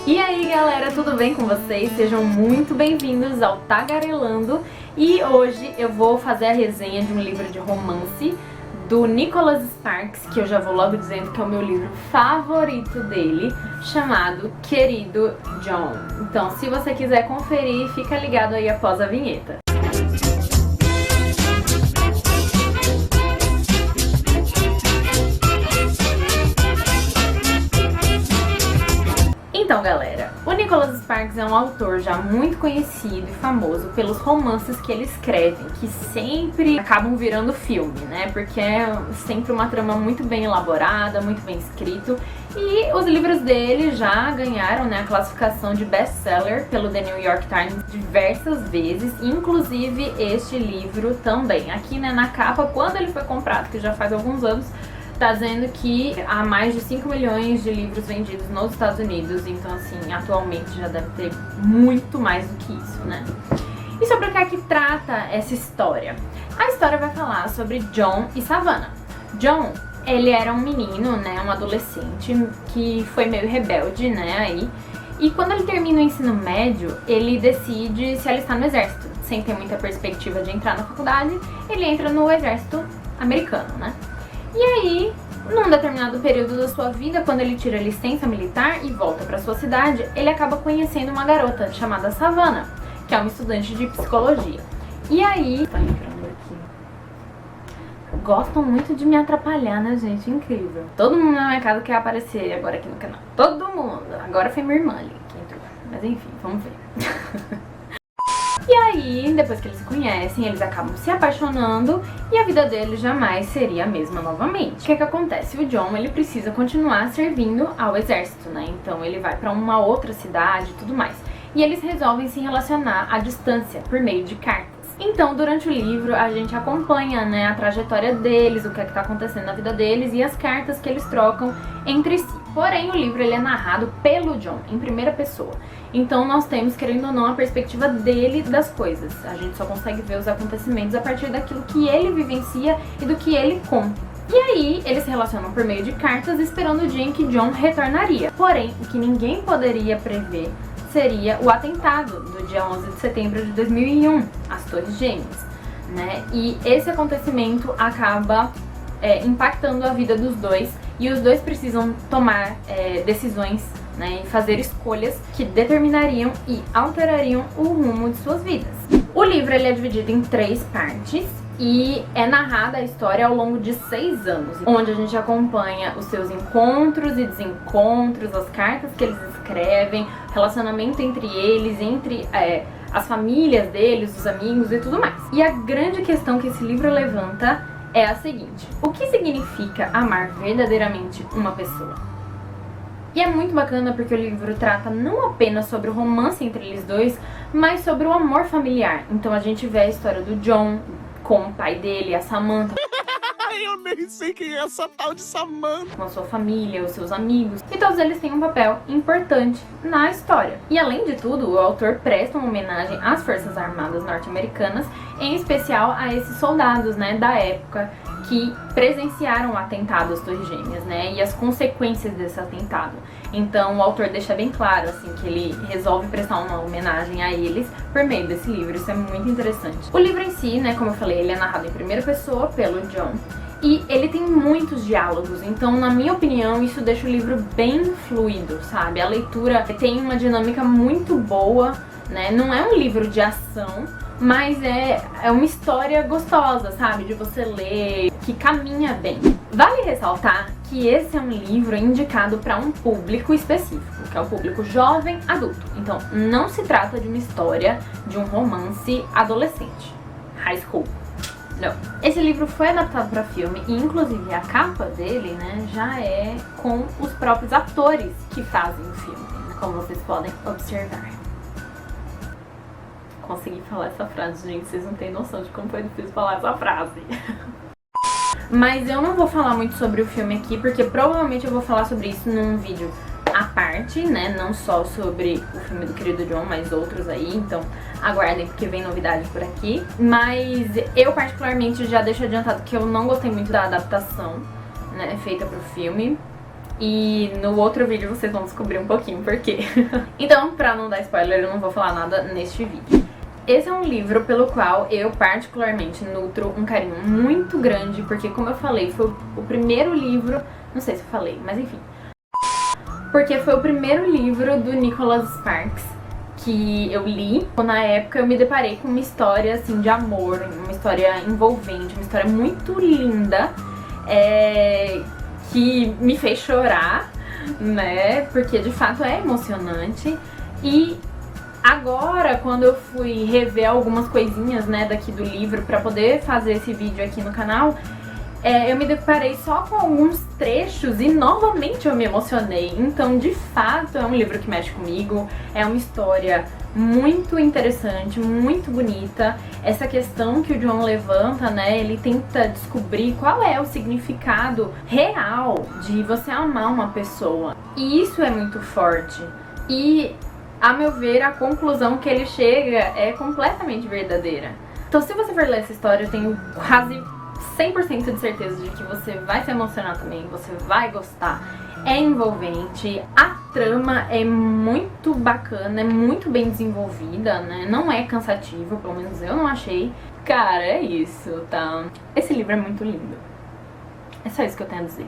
E aí galera, tudo bem com vocês? Sejam muito bem-vindos ao Tagarelando. E hoje eu vou fazer a resenha de um livro de romance do Nicholas Sparks, que eu já vou logo dizendo que é o meu livro favorito dele, chamado Querido John. Então, se você quiser conferir, fica ligado aí após a vinheta. Então galera, o Nicholas Sparks é um autor já muito conhecido e famoso pelos romances que ele escreve, que sempre acabam virando filme, né? Porque é sempre uma trama muito bem elaborada, muito bem escrito. E os livros dele já ganharam, né, a classificação de best-seller pelo The New York Times diversas vezes, inclusive este livro também. Aqui, né, na capa, quando ele foi comprado, que já faz alguns anos, tá dizendo que há mais de 5 milhões de livros vendidos nos Estados Unidos, então assim, atualmente já deve ter muito mais do que isso, né? E sobre o que é que trata essa história? A história vai falar sobre John e Savannah. John, ele era um menino, né, um adolescente que foi meio rebelde, né, aí. E quando ele termina o ensino médio, ele decide se alistar no exército. Sem ter muita perspectiva de entrar na faculdade, ele entra no exército americano, né? E aí, num determinado período da sua vida, quando ele tira a licença militar e volta para sua cidade, ele acaba conhecendo uma garota chamada Savannah, que é uma estudante de psicologia. E aí... Tá entrando aqui. Gostam muito de me atrapalhar, né, gente? Incrível. Todo mundo na minha casa quer aparecer agora aqui no canal. Todo mundo. Agora foi minha irmã ali que entrou. Mas enfim, vamos ver. E aí, depois que eles se conhecem, eles acabam se apaixonando e a vida deles jamais seria a mesma novamente. O que acontece? O John, ele precisa continuar servindo ao exército, né? Então ele vai pra uma outra cidade e tudo mais. E eles resolvem se relacionar à distância, por meio de cartas. Então, durante o livro, a gente acompanha, né, a trajetória deles, o que é que tá acontecendo na vida deles e as cartas que eles trocam entre si. Porém, o livro ele é narrado pelo John, em primeira pessoa. Então, nós temos, querendo ou não, a perspectiva dele das coisas. A gente só consegue ver os acontecimentos a partir daquilo que ele vivencia e do que ele conta. E aí, eles se relacionam por meio de cartas, esperando o dia em que John retornaria. Porém, o que ninguém poderia prever seria o atentado do dia 11 de setembro de 2001, as Torres Gêmeas, né? E esse acontecimento acaba impactando a vida dos dois, e os dois precisam tomar decisões, né, e fazer escolhas que determinariam e alterariam o rumo de suas vidas. O livro ele é dividido em 3 partes e é narrada a história ao longo de 6 anos, onde a gente acompanha os seus encontros e desencontros, as cartas que eles escrevem, relacionamento entre eles, entre as famílias deles, os amigos e tudo mais. E a grande questão que esse livro levanta é a seguinte: o que significa amar verdadeiramente uma pessoa? E é muito bacana porque o livro trata não apenas sobre o romance entre eles dois, mas sobre o amor familiar. Então a gente vê a história do John com o pai dele, a Samantha. Eu nem sei quem é essa tal de Samantha. Com a sua família, os seus amigos. E todos eles têm um papel importante na história. E além de tudo, o autor presta uma homenagem às Forças Armadas norte-americanas, em especial a esses soldados, né, da época que presenciaram o atentado às Torres Gêmeas, né, e as consequências desse atentado. Então o autor deixa bem claro, assim, que ele resolve prestar uma homenagem a eles por meio desse livro. Isso é muito interessante. O livro em si, né, como eu falei, ele é narrado em primeira pessoa pelo John. E ele tem muitos diálogos, então na minha opinião isso deixa o livro bem fluido, sabe? A leitura tem uma dinâmica muito boa, né? Não é um livro de ação, mas é uma história gostosa, sabe? De você ler, que caminha bem. Vale ressaltar que esse é um livro indicado para um público específico, que é o público jovem adulto. Então não se trata de uma história de um romance adolescente, high school. Não. Esse livro foi adaptado para filme e inclusive a capa dele, né, já é com os próprios atores que fazem o filme, como vocês podem observar. Consegui falar essa frase, gente, vocês não têm noção de como foi difícil falar essa frase. Mas eu não vou falar muito sobre o filme aqui, porque provavelmente eu vou falar sobre isso num vídeo à parte, né, não só sobre o filme do Querido John, mas outros aí, então aguardem porque vem novidade por aqui. Mas eu particularmente já deixo adiantado que eu não gostei muito da adaptação, né, feita pro filme. E no outro vídeo vocês vão descobrir um pouquinho por quê. Então, pra não dar spoiler, eu não vou falar nada neste vídeo. Esse é um livro pelo qual eu particularmente nutro um carinho muito grande, porque como eu falei, foi o primeiro livro, não sei se eu falei, mas enfim. Porque foi o primeiro livro do Nicholas Sparks que eu li. Na época eu me deparei com uma história assim de amor, uma história envolvente, uma história muito linda, que me fez chorar, né? Porque de fato é emocionante. E agora, quando eu fui rever algumas coisinhas, né, daqui do livro pra poder fazer esse vídeo aqui no canal, eu me deparei só com alguns trechos e novamente eu me emocionei. Então, de fato, é um livro que mexe comigo, é uma história muito interessante, muito bonita. Essa questão que o John levanta, né, ele tenta descobrir qual é o significado real de você amar uma pessoa. E isso é muito forte. E, a meu ver, a conclusão que ele chega é completamente verdadeira. Então, se você for ler essa história, eu tenho quase 100% de certeza de que você vai se emocionar também, você vai gostar. É envolvente, a trama é muito bacana, é muito bem desenvolvida, né? Não é cansativo, pelo menos eu não achei. Cara, é isso, tá? Esse livro é muito lindo. É só isso que eu tenho a dizer.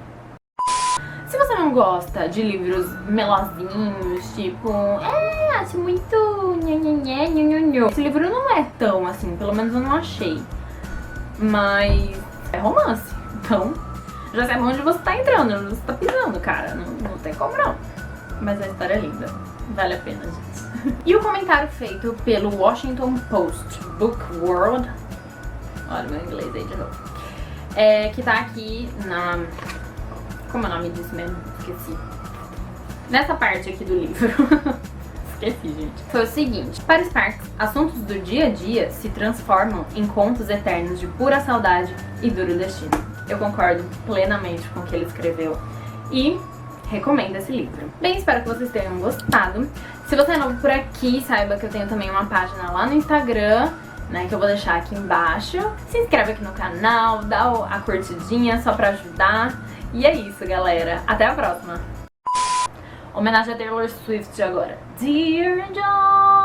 Se você não gosta de livros melosinhos, tipo, acho muito esse livro não é tão assim, pelo menos eu não achei. Mas é romance, então já sabe onde você tá entrando, onde você tá pisando, cara. Não tem como não. Mas a história é linda, vale a pena, gente. E o comentário feito pelo Washington Post Book World, olha meu inglês aí de novo, que tá aqui na... como é o nome disso mesmo? Esqueci. Nessa parte aqui do livro. Esqueci, gente. Foi o seguinte: para Sparks, assuntos do dia a dia se transformam em contos eternos de pura saudade e duro destino. Eu concordo plenamente com o que ele escreveu e recomendo esse livro. Bem, espero que vocês tenham gostado. Se você é novo por aqui, saiba que eu tenho também uma página lá no Instagram, né, que eu vou deixar aqui embaixo. Se inscreve aqui no canal, dá a curtidinha só pra ajudar. E é isso, galera. Até a próxima. Homenagem a Taylor Swift agora. Dear John.